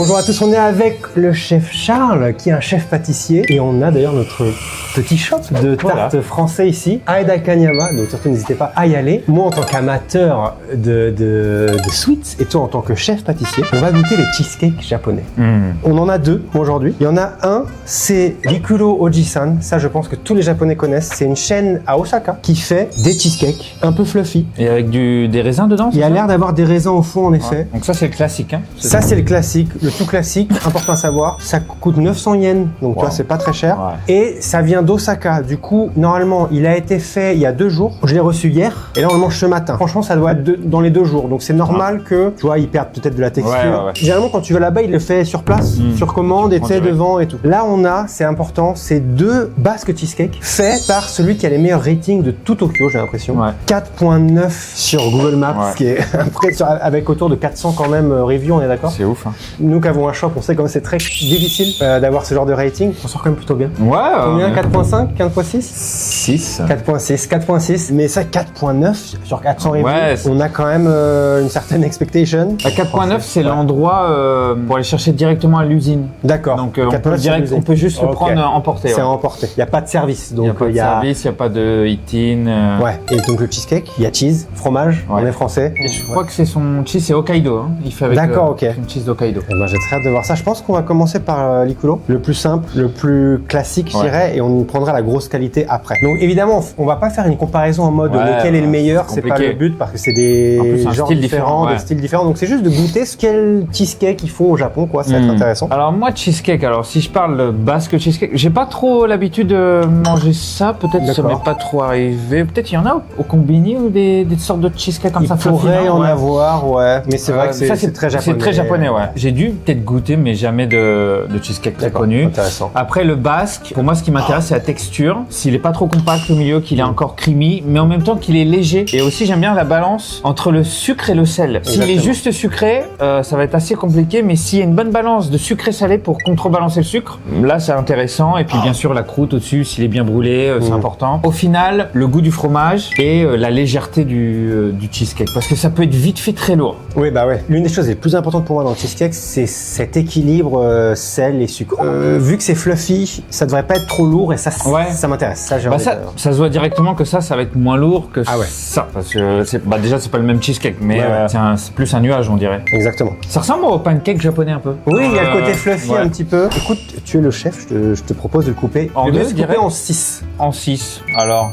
Bonjour à tous, on est avec le chef Charles qui est un chef pâtissier et on a d'ailleurs notre petit shop de tartes français ici, Aida Kanyama, donc surtout n'hésitez pas à y aller. Moi en tant qu'amateur de sweets et toi en tant que chef pâtissier, on va goûter les cheesecakes japonais. On en a deux aujourd'hui. Il y en a un, c'est Rikudo Oji-san, ça je pense que tous les japonais connaissent, c'est une chaîne à Osaka qui fait des cheesecakes un peu fluffy. Et avec des raisins dedans? Il y a l'air d'avoir des raisins au fond en effet. Donc ça c'est le classique hein. Ça c'est le classique, le tout classique, important à savoir, ça coûte 900 yens, donc tu vois c'est pas très cher. Et ça vient d'Osaka, du coup normalement il a été fait il y a 2 jours, je l'ai reçu hier et là on le mange ce matin. Franchement ça doit être dans les 2 jours, donc c'est normal que, tu vois, ils perdent peut-être de la texture. Généralement quand tu vas là-bas il le fait sur place, sur commande et tu sais devant et tout. Là on a, c'est important, c'est 2 basques cheesecake faits par celui qui a les meilleurs ratings de tout Tokyo j'ai l'impression. 4.9 sur Google Maps, ce qui est avec autour de 400 quand même reviews, on est d'accord? C'est ouf hein. Nous qui avons un shop, on sait comme c'est très difficile d'avoir ce genre de rating. On sort quand même plutôt bien. Combien? 4.5, 4.6 6. 4.6, mais ça 4.9 sur 400 reviews, on a quand même une certaine expectation. À 4.9 c'est l'endroit pour aller chercher directement à l'usine. D'accord. Donc on peut juste le prendre emporté. C'est emporté. Il n'y a pas de service. Donc il n'y a pas de service, il n'y a pas de eat-in. Ouais. Et donc le cheesecake, il y a cheese, fromage, on est français. Et je crois que c'est son cheese, c'est Hokkaido. Hein. Il fait avec une cheese d'Hokkaido. Ben, j'ai très hâte de voir ça. Je pense qu'on va commencer par l'Ikudo, le plus simple, le plus classique, je dirais, et on prendra la grosse qualité après. Donc évidemment, on va pas faire une comparaison en mode lequel est le meilleur, c'est pas le but parce que c'est des genres différents, des styles différents. Donc c'est juste de goûter quel cheesecake ils font au Japon, quoi. Ça va être intéressant. Alors moi cheesecake, alors si je parle basque cheesecake, j'ai pas trop l'habitude de manger ça. Peut-être ça m'est pas trop arrivé. Peut-être il y en a au combini ou des sortes de cheesecake comme ça. Il pourrait en avoir, mais c'est vrai que c'est très japonais. C'est très japonais, J'ai dû peut-être goûter, mais jamais de cheesecake très connu. Intéressant. Après le basque, pour moi ce qui m'intéresse c'est la texture. S'il est pas trop compact au milieu, qu'il est encore creamy, mais en même temps qu'il est léger. Et aussi j'aime bien la balance entre le sucre et le sel. S'il est juste sucré, ça va être assez compliqué, mais s'il y a une bonne balance de sucré-salé pour contrebalancer le sucre, là c'est intéressant. Et puis bien sûr la croûte au-dessus, s'il est bien brûlé, c'est important. Au final, le goût du fromage et la légèreté du cheesecake, parce que ça peut être vite fait très lourd. Oui, bah ouais. L'une des choses les plus importantes pour moi dans le cheesecake, c'est cet équilibre sel et sucre. Vu que c'est fluffy, ça devrait pas être trop lourd et ça m'intéresse. Ça, ça se voit directement que ça va être moins lourd que ça. Parce que déjà, c'est pas le même cheesecake, mais c'est plus un nuage, on dirait. Exactement. Ça ressemble au pancake japonais un peu. Oui, il y a le côté fluffy un petit peu. Écoute, tu es le chef, je te propose de le couper. En 2, je dirais. En 6. En 6, alors.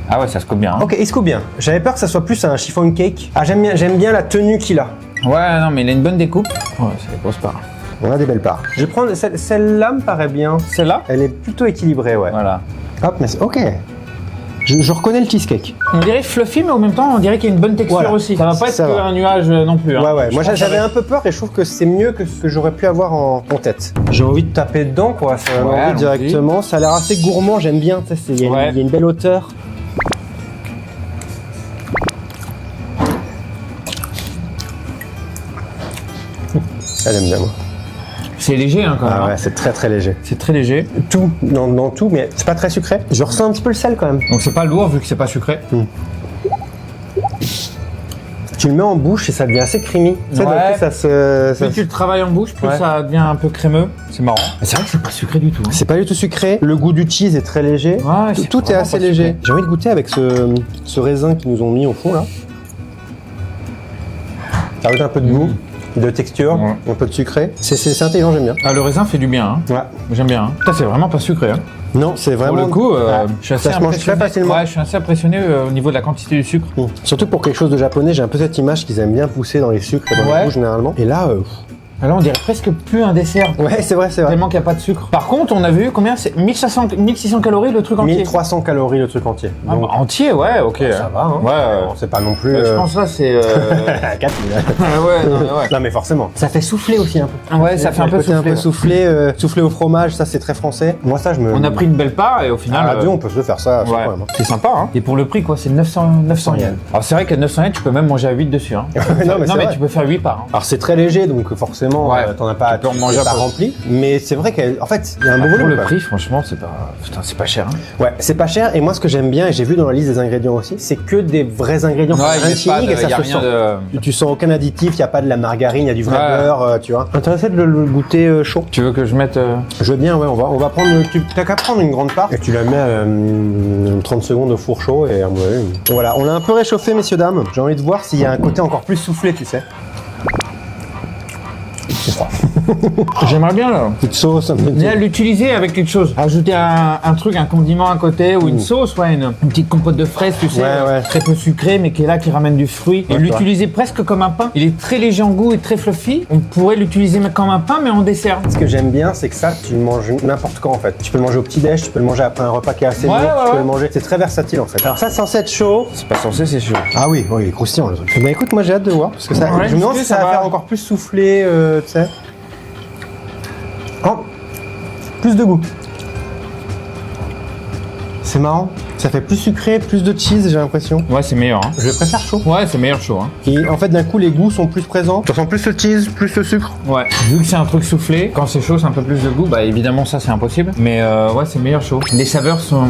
Ah ouais, ça se coupe bien. Hein. Ok, il se coupe bien. J'avais peur que ça soit plus un chiffon cake. Ah, j'aime bien la tenue qu'il a. Ouais, non, mais il a une bonne découpe. Ouais, c'est des grosses parts. On a des belles parts. Je vais prendre celle-là, me paraît bien. Celle-là? Elle est plutôt équilibrée, ouais. Voilà. Hop, mais ok. Je reconnais le cheesecake. On dirait fluffy, mais en même temps, on dirait qu'il y a une bonne texture aussi. Ça va pas être qu'un nuage non plus. Hein. Ouais. Moi, j'avais un peu peur et je trouve que c'est mieux que ce que j'aurais pu avoir en tête. J'ai envie de taper dedans, quoi. Ça donne envie directement. Ça a l'air assez gourmand, j'aime bien. Il y a une belle hauteur. Elle aime bien, moi. C'est léger hein, quand même. Ah ouais, c'est très très léger. C'est très léger. Tout, dans tout, mais c'est pas très sucré. Je ressens un petit peu le sel quand même. Donc c'est pas lourd vu que c'est pas sucré. Tu le mets en bouche et ça devient assez creamy. Plus tu le travailles en bouche, plus ça devient un peu crémeux. C'est marrant. C'est vrai que c'est pas sucré du tout. Hein. C'est pas du tout sucré. Le goût du cheese est très léger. Tout est assez léger. J'ai envie de goûter avec ce raisin qu'ils nous ont mis au fond là. Ça rajoute un peu de goût. De texture, un peu de sucré. C'est intelligent, j'aime bien. Ah, le raisin fait du bien. Hein. Ouais. J'aime bien. Hein. Ça, c'est vraiment pas sucré. Hein. Non, c'est vraiment. Pour le coup, je suis assez ça se mange très facilement. Ouais, je suis assez impressionné au niveau de la quantité du sucre. Surtout pour quelque chose de japonais, j'ai un peu cette image qu'ils aiment bien pousser dans les sucres et dans les goûts généralement. Et là, là, on dirait presque plus un dessert. Ouais, c'est vrai. Tellement qu'il n'y a pas de sucre. Par contre, on a vu combien c'est 1600 calories le truc entier. 1300 calories le truc entier. Ah, donc, entier, ouais, ok. Ça va, hein. Ouais. C'est pas non plus. Je pense que là, c'est. 4000. ouais. Non, mais forcément. Ça fait souffler aussi un peu. Ouais, ça fait un peu souffler. Souffler au fromage, ça c'est très français. Moi, ça, on a pris une belle part et au final. À deux, on peut se faire ça. C'est sympa, hein. Et pour le prix, quoi, c'est 900 yens. Alors, c'est vrai qu'à 900 yens, tu peux même manger à 8 dessus. Hein. Non, mais tu peux faire 8 parts. Hein. Alors, c'est très léger, donc forcément. forcément, t'en as pas, tu peux en manger pas rempli. Mais c'est vrai qu'en fait, il y a un bon volume. Pour le prix, franchement, c'est pas, putain, c'est pas cher. Hein. Ouais, c'est pas cher. Et moi, ce que j'aime bien, et j'ai vu dans la liste des ingrédients aussi, c'est que des vrais ingrédients. Ouais, chimique et ça se sent. Tu sens aucun additif, il y a pas de la margarine, il y a du vrai beurre, tu vois. Intéressé de le goûter chaud. Tu veux que je mette Je veux bien, ouais. On va prendre. T'as qu'à prendre une grande part et tu la mets 30 secondes au four chaud et voilà. On l'a un peu réchauffé, messieurs dames. J'ai envie de voir s'il y a un côté encore plus soufflé, tu sais. C'est froid. J'aimerais bien là. Petite sauce, un peu. Mais l'utiliser avec quelque chose. Ajouter un truc, un condiment à côté ou une sauce, une petite compote de fraises, tu sais, très peu sucré, mais qui est là, qui ramène du fruit. Et l'utiliser presque comme un pain. Il est très léger en goût et très fluffy. On pourrait l'utiliser comme un pain, mais en dessert. Ce que j'aime bien, c'est que ça, tu le manges n'importe quand en fait. Tu peux le manger au petit-déj, tu peux le manger après un repas qui est assez lourd, tu peux le manger. C'est très versatile en fait. Alors ça, c'est censé être chaud. C'est pas censé, c'est chaud. Ah oui, il est croustillant le truc. Bah écoute, moi j'ai hâte de voir parce que ça. Je me demande si ça va faire encore plus souffler, tu sais. Oh, plus de goût. C'est marrant. Ça fait plus sucré, plus de cheese, j'ai l'impression. Ouais, c'est meilleur. Hein. Je préfère chaud. Ouais, c'est meilleur chaud. Hein. Et en fait, d'un coup, les goûts sont plus présents. Tu ressens plus le cheese, plus le sucre. Ouais. Vu que c'est un truc soufflé, quand c'est chaud, c'est un peu plus de goût. Bah évidemment, ça c'est impossible. Mais ouais, c'est meilleur chaud. Les saveurs sont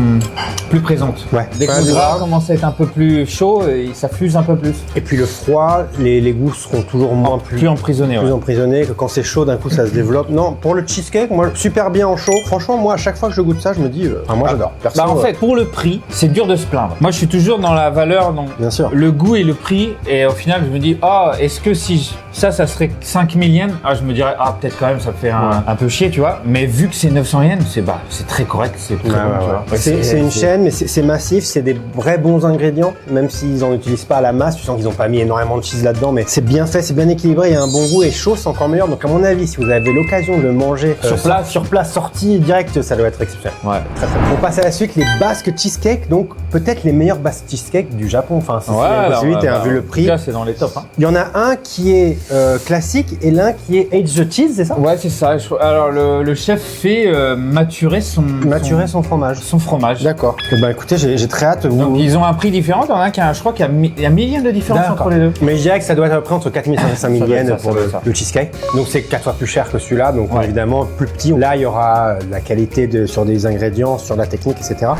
plus présentes. Ouais. Dès que le gras commence à être un peu plus chaud, ça fuse un peu plus. Et puis le froid, les goûts seront toujours moins plus emprisonnés. Plus emprisonnés que quand c'est chaud, d'un coup, ça se développe. Non, pour le cheesecake, moi, super bien en chaud. Franchement, moi, à chaque fois que je goûte ça, je me dis, moi, j'adore. Bah en fait, pour le prix, c'est dur de se plaindre. Moi, je suis toujours dans la valeur, donc bien sûr. Le goût et le prix. Et au final, je me dis, est-ce que si ça serait 5000 yens, je me dirais, peut-être quand même, ça fait un peu chier, tu vois. Mais vu que c'est 900 yens, c'est très correct, c'est très bon, tu vois. C'est une chaîne, mais c'est massif, c'est des vrais bons ingrédients, même s'ils n'en utilisent pas à la masse. Tu sens qu'ils n'ont pas mis énormément de cheese là-dedans, mais c'est bien fait, c'est bien équilibré, il y a un bon goût et chaud, c'est encore meilleur. Donc, à mon avis, si vous avez l'occasion de le manger sur place, sorti direct, ça doit être exceptionnel. Ouais. Très, très bon. On passe à la suite, les basques cheesecake, donc peut-être les meilleurs basques cheesecake du Japon. Enfin, c'est une possibilité, vu le prix. Là, c'est dans les tops. Hein. Il y en a un qui est classique et l'un qui est Age the Cheese, c'est ça? Ouais, c'est ça. Alors, le chef fait maturer son fromage. Son fromage. D'accord. Bah écoutez, j'ai très hâte. Donc, ils ont un prix différent. Il y en a un qui a, je crois qu'il y a 1000 yens de différence entre les deux. Mais je dirais que ça doit être à peu près entre 4500 et 5000 yens pour le cheesecake. Donc, c'est 4 fois plus cher que celui-là. Donc, évidemment, plus petit. Là, il y aura la qualité sur des ingrédients, sur la technique, etc.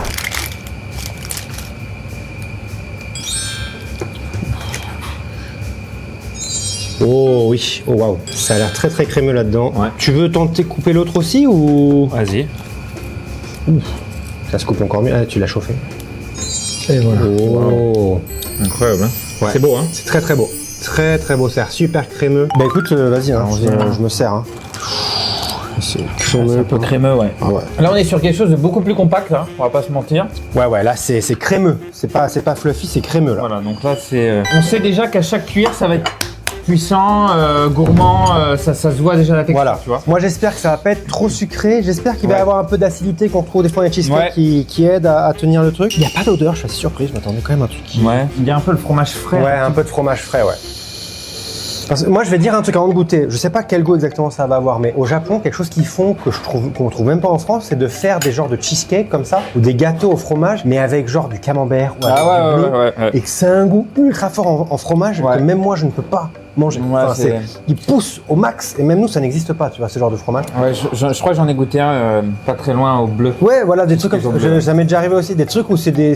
Oh oui, oh waouh, ça a l'air très très crémeux là-dedans. Ouais. Tu veux tenter de couper l'autre aussi ou? Vas-y. Ça se coupe encore mieux. Ah, tu l'as chauffé. Et voilà. Oh. Wow. Incroyable. Hein. Ouais. C'est beau, hein? C'est très très beau. Très très beau, ça a l'air super crémeux. Bah écoute, vas-y, je me sers. Hein. C'est crémeux. Un peu crémeux, ouais. Ah ouais. Là, on est sur quelque chose de beaucoup plus compact, hein, on va pas se mentir. Ouais, là c'est crémeux. C'est pas fluffy, c'est crémeux là. Voilà, donc là c'est. On sait déjà qu'à chaque cuillère, ça va être puissant, gourmand, ça se voit déjà la texture, tu vois. Moi j'espère que ça va pas être trop sucré, j'espère qu'il va y avoir un peu d'acidité qu'on trouve des fois dans les cheesecakes qui aide à tenir le truc. Il n'y a pas d'odeur, je suis assez surpris, je m'attendais quand même à un truc qui... Ouais, il y a un peu le fromage frais. Ouais, un peu de fromage frais, ouais. Parce que moi je vais dire un truc avant de goûter, je sais pas quel goût exactement ça va avoir, mais au Japon, quelque chose qu'ils font qu'on trouve même pas en France, c'est de faire des genres de cheesecake comme ça, ou des gâteaux au fromage, mais avec genre du camembert ou avec du bleu, et que c'est un goût ultra fort en fromage que même moi je ne peux pas manger. Il pousse au max et même nous ça n'existe pas, tu vois, ce genre de fromage. Ouais, je crois que j'en ai goûté un pas très loin au bleu. Ouais, voilà, des trucs comme ça. Ça m'est déjà arrivé aussi, des trucs où c'est des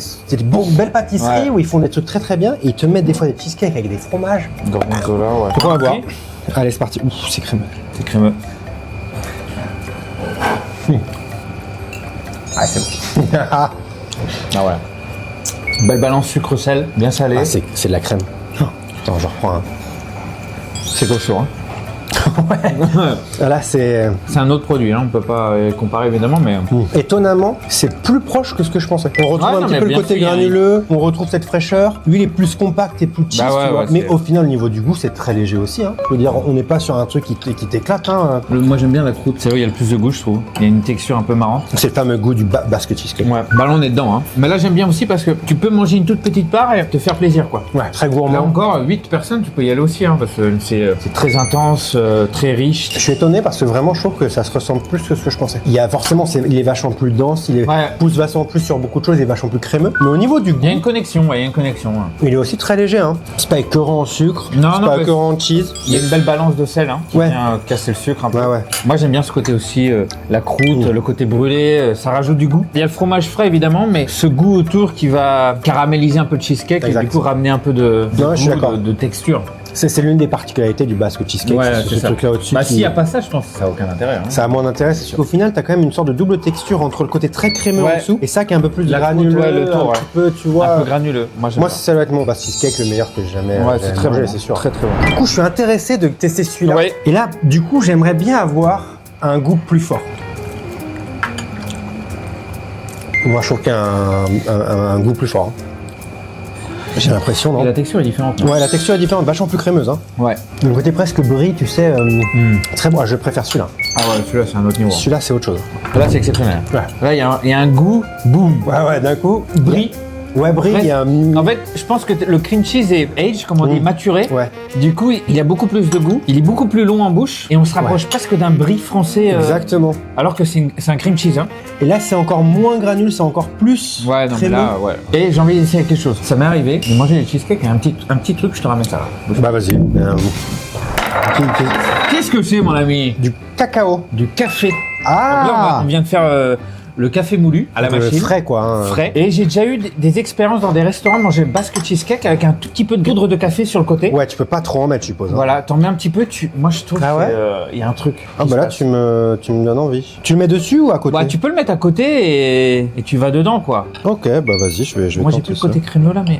belles pâtisseries où ils font des trucs très très bien et ils te mettent des fois des cheesecakes avec des fromages. Gorgonzola, ouais. On va voir. Allez, c'est parti. Ouf, c'est crémeux. C'est crémeux. Ah, c'est bon. Ah ouais. Belle balance sucre-sel, bien salé. Ah, c'est de la crème. Attends, je reprends un. C'est costaud, hein. Ouais. Là, c'est un autre produit, hein. On peut pas comparer évidemment, mais. Étonnamment, c'est plus proche que ce que je pensais. On retrouve un petit peu le côté granuleux, on retrouve cette fraîcheur. Lui, il est plus compact et plus cheese, tu vois. Mais au final, au niveau du goût, c'est très léger aussi. Hein. Je veux dire, on n'est pas sur un truc qui t'éclate. Hein. Moi, j'aime bien la croûte. C'est là où il y a le plus de goût, je trouve. Il y a une texture un peu marrante. C'est le fameux goût du basque cheesecake. Ouais. Bah là, on est dedans. Hein. Mais là, j'aime bien aussi parce que tu peux manger une toute petite part et te faire plaisir, quoi. Ouais, très gourmand. Là encore, 8 personnes, tu peux y aller aussi, hein, parce que c'est très intense. très riche. Je suis étonné parce que vraiment, je trouve que ça se ressemble plus que ce que je pensais. Il y a forcément, il est vachement plus dense, pousse vachement plus sur beaucoup de choses, il est vachement plus crémeux. Mais au niveau du goût, Il y a une connexion, il y a une connexion. il est aussi très léger. Hein. C'est pas écœurant en sucre, c'est pas écœurant en cheese. Il y a une belle balance de sel qui vient casser le sucre un peu. Ouais. Moi j'aime bien ce côté aussi, la croûte, le côté brûlé, ça rajoute du goût. Il y a le fromage frais évidemment, mais ce goût autour qui va caraméliser un peu le cheesecake et du coup ramener un peu de texture. C'est l'une des particularités du basque cheesecake, c'est ce truc-là au-dessus. Bah s'il n'y a pas ça, je pense que ça n'a aucun intérêt. Hein. Ça a moins d'intérêt, c'est sûr. Au final, tu as quand même une sorte de double texture entre le côté très crémeux en dessous et ça qui est un peu plus granuleux, le tour, un petit peu, tu vois. Un peu granuleux. Moi ça doit être mon basque cheesecake le meilleur que j'ai jamais c'est très mangé, bon, c'est sûr. Très très bon. Du coup, je suis intéressé de tester celui-là. Ouais. Et là, du coup, j'aimerais bien avoir un goût plus fort. Moi, je trouve qu'il y a un goût plus fort. J'ai l'impression, non? Et la texture est différente. Ouais, la texture est différente, vachement plus crémeuse. Hein. Ouais. Le côté presque brie, tu sais, très bon. Je préfère celui-là. Ah ouais, celui-là c'est un autre niveau. Celui-là, c'est autre chose. Là c'est exceptionnel. Ouais. Là il y a un goût, boum. Ouais, d'un coup. Brie. Ouais, brie, il y a un... En fait, je pense que le cream cheese est age, comme on dit, maturé. Ouais. Du coup, il a beaucoup plus de goût. Il est beaucoup plus long en bouche. Et on se rapproche presque d'un brie français. Exactement. Alors que c'est un cream cheese. Hein. Et là, c'est encore moins granule, c'est encore plus crémeux. Là, Et j'ai envie d'essayer quelque chose. Ça m'est arrivé de manger des cheesecakes et un petit truc, je te ramène ça là. Bah vas-y. Qu'est-ce que c'est, mon ami? Du cacao. Du café. Ah. Donc là, on vient de faire... le café moulu à la machine. Frais quoi. Hein. Frais. Et j'ai déjà eu des expériences dans des restaurants, manger basque cheesecake avec un tout petit peu de poudre de café sur le côté. Ouais, tu peux pas trop en mettre, je suppose. Hein. Voilà, t'en mets un petit peu, moi je trouve qu'il y a un truc. Ah bah là, tu me donnes envie. Tu le mets dessus ou à côté? Bah tu peux le mettre à côté et tu vas dedans quoi. Ok, bah vas-y, je vais moi j'ai plus le côté crémeux là, mais...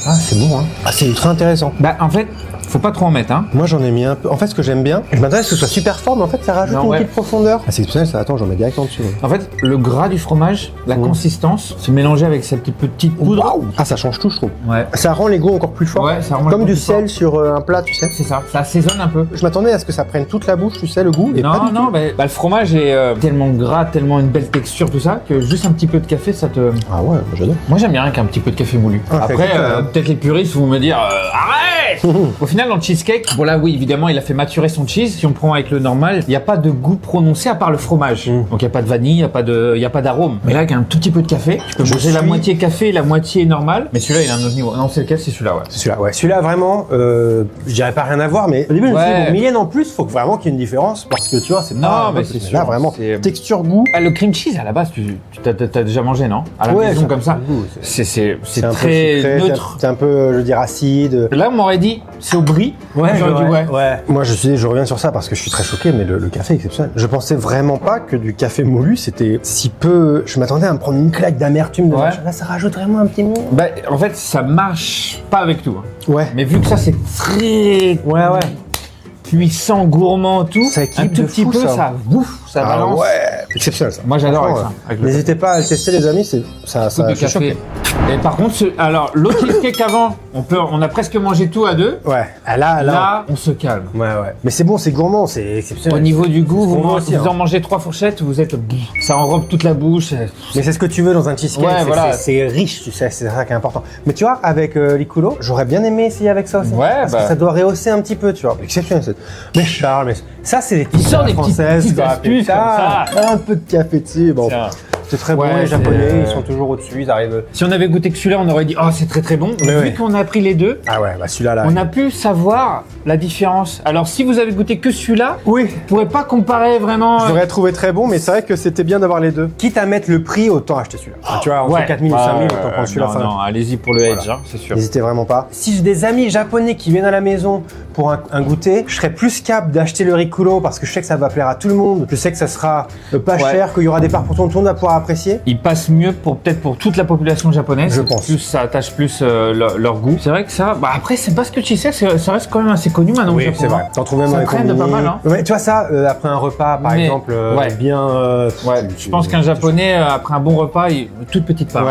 Ah, c'est bon, hein. Ah, c'est ultra intéressant. Bah en fait... Faut pas trop en mettre, hein. Moi, j'en ai mis un peu. En fait, ce que j'aime bien, je m'attendais à ce que ce soit super fort, mais en fait, ça rajoute une petite profondeur. Ah, c'est exceptionnel, ça. Attends, j'en mets directement dessus. En fait, le gras du fromage, la consistance, se mélanger avec cette petite poudre. Waouh. Ah, ça change tout, je trouve. Ouais. Ça rend les goûts encore plus forts. Ouais, ça rend comme du sel sur un plat, tu sais. C'est ça. Ça assaisonne un peu. Je m'attendais à ce que ça prenne toute la bouche, tu sais, le goût. Et non, pas du tout. le fromage est tellement gras, tellement une belle texture, tout ça, que juste un petit peu de café, ça te. Ah ouais, j'adore. Moi, j'aime bien avec un petit peu de café moulu. Après, peut-être les puristes vont me dire arrête. Au final, dans le cheesecake, bon là, oui, évidemment, il a fait maturer son cheese. Si on prend avec le normal, il n'y a pas de goût prononcé à part le fromage. Donc, il n'y a pas de vanille, il n'y a pas d'arôme. Mais là, avec un tout petit peu de café, tu peux manger la moitié café, la moitié normale. Mais celui-là, il a un autre niveau. Non, c'est lequel? C'est celui-là, ouais. C'est celui-là, ouais. Celui-là, vraiment, je dirais pas rien à voir, mais au début, je me suis dit, bon, Mylène en plus, faut vraiment qu'il y ait une différence parce que tu vois, c'est pas. Non, mais c'est sûr. Là, vraiment, texture, goût. Ah, le cream cheese, à la base, tu t'as déjà mangé, non? À la maison, comme ça. C'est très neutre. C'est un peu, je veux dire, acide. Là, on m'aurait dit, c'est au brie. Ouais. Moi, je reviens sur ça parce que je suis très choqué, mais le café est exceptionnel. Je pensais vraiment pas que du café moulu, c'était si peu. Je m'attendais à me prendre une claque d'amertume. Là, ça rajoute vraiment un petit mot. Bah, en fait, ça marche pas avec tout. Hein. Ouais. Mais vu que ça, c'est très. Puissant, gourmand, tout. Ça un tout petit peu, ça bouffe, ça balance. Ouais, exceptionnel ça. Moi, j'adore avec ça. N'hésitez pas à le tester, les amis. Ça de café. Et par contre, alors l'autre cheesecake avant, on a presque mangé tout à deux. Ouais. Là, on se calme. Ouais. Mais c'est bon, c'est gourmand, c'est exceptionnel. Au niveau du goût, vous en hein. mangez 3 fourchettes, vous êtes, ça enrobe toute la bouche. Mais c'est ce que tu veux dans un cheesecake. Ouais, voilà. C'est riche, tu sais, c'est ça qui est important. Mais tu vois, avec l'Iculo, j'aurais bien aimé essayer avec ça aussi. Ouais, parce que ça doit rehausser un petit peu, tu vois. Exceptionnel. Mais Charles, ça c'est les petites françaises, petites astuces comme ça. Un peu de café dessus, bon. C'est très bon, les Japonais, ils sont toujours au-dessus, ils arrivent. Si on avait goûté que celui-là, on aurait dit oh c'est très très bon. Mais vu qu'on a pris les deux, celui-là, on a pu savoir la différence. Alors si vous avez goûté que celui-là, vous pourrez pas comparer vraiment. Je l'aurais trouvé très bon, mais c'est vrai que c'était bien d'avoir les deux. Quitte à mettre le prix, autant acheter celui-là. Tu vois, entre 4000 et 5000, autant prendre celui-là. Non, allez-y pour le edge, hein, c'est sûr. N'hésitez vraiment pas. Si j'ai des amis japonais qui viennent à la maison pour un goûter, je serais plus capable d'acheter le Riculo parce que je sais que ça va plaire à tout le monde. Je sais que ça sera pas cher, qu'il y aura des parts pour tout le monde à pouvoir apprécier. Il passe mieux peut-être pour toute la population japonaise. Je pense. Plus ça attache plus leur goût. C'est vrai que ça. Bah après c'est pas ce que tu sais, ça reste quand même assez connu maintenant. Oui, c'est vrai. T'en trouves même dans les combini. Pas mal. Hein. Ouais, tu vois ça après un repas par exemple, bien. Je pense qu'un japonais après un bon repas, une toute petite part.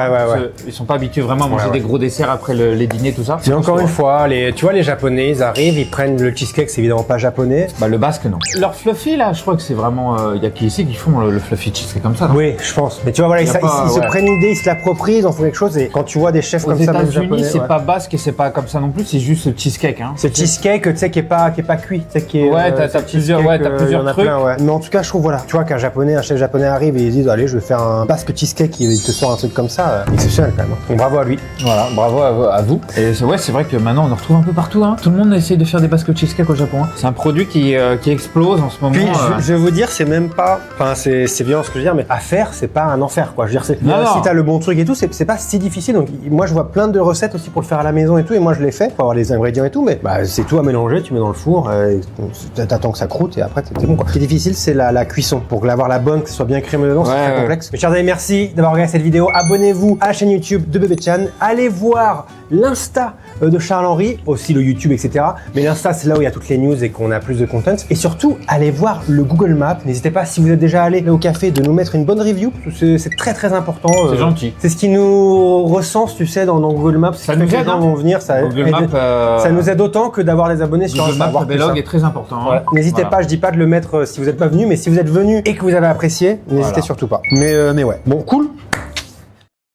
Ils sont pas habitués vraiment à manger des gros desserts après les dîners tout ça. Mais encore une fois, tu vois les japonais, ils arrivent, ils prennent le cheesecake, c'est évidemment pas japonais. Bah le basque non. Leur fluffy là, je crois que c'est vraiment il y a qui ici qui font le fluffy cheesecake comme ça. Non oui, je pense. pense. Mais tu vois, voilà, ils se prennent une idée, ils se l'approprient, ils en font quelque chose. Et quand tu vois des chefs comme ça, même japonais. Aux États-Unis, c'est pas basque et c'est pas comme ça non plus, c'est juste le cheesecake. Hein. C'est cheesecake, tu sais, qui est pas cuit. Ouais, t'as plusieurs trucs. Mais en tout cas, je trouve, voilà, tu vois, qu'un chef japonais arrive et ils disent, allez, je vais faire un basque cheesecake, il te sort un truc comme ça, exceptionnel quand même. Donc bravo à lui. Voilà, bravo à vous. Et c'est vrai que maintenant on en retrouve un peu partout. Hein. Tout le monde essaye de faire des basques cheesecake au Japon. Hein. C'est un produit qui explose en ce moment. Puis, je vais vous dire, c'est même pas, enfin, c'est violent ce que je veux dire, mais à faire, c'est pas un enfer, quoi. Je veux dire, si t'as le bon truc et tout, c'est pas si difficile. Donc, moi, je vois plein de recettes aussi pour le faire à la maison et tout, et moi, je l'ai fait pour avoir les ingrédients et tout, mais bah, c'est tout à mélanger, tu mets dans le four, t'attends que ça croûte et après, c'est bon, quoi. Ce qui est difficile, c'est la cuisson. Pour l'avoir la bonne, que ce soit bien crémeux dedans, c'est très complexe. Mes chers amis, merci d'avoir regardé cette vidéo. Abonnez-vous à la chaîne YouTube de Bébé-chan. Allez voir l'Insta de Charles-Henri, aussi le YouTube, etc. Mais l'Insta, c'est là où il y a toutes les news et qu'on a plus de content. Et surtout, allez voir le Google Maps. N'hésitez pas, si vous êtes déjà allé au café, de nous mettre une bonne review. C'est très très important. C'est gentil. C'est ce qui nous recense, tu sais, dans Google Maps. Ça nous aide, vont venir. Ça nous aide autant que d'avoir des abonnés sur Insta. Google Maps, le blog est très important. Hein. Voilà. N'hésitez pas, je dis pas de le mettre si vous n'êtes pas venu, mais si vous êtes venu et que vous avez apprécié, n'hésitez surtout pas. Mais ouais. Bon, cool.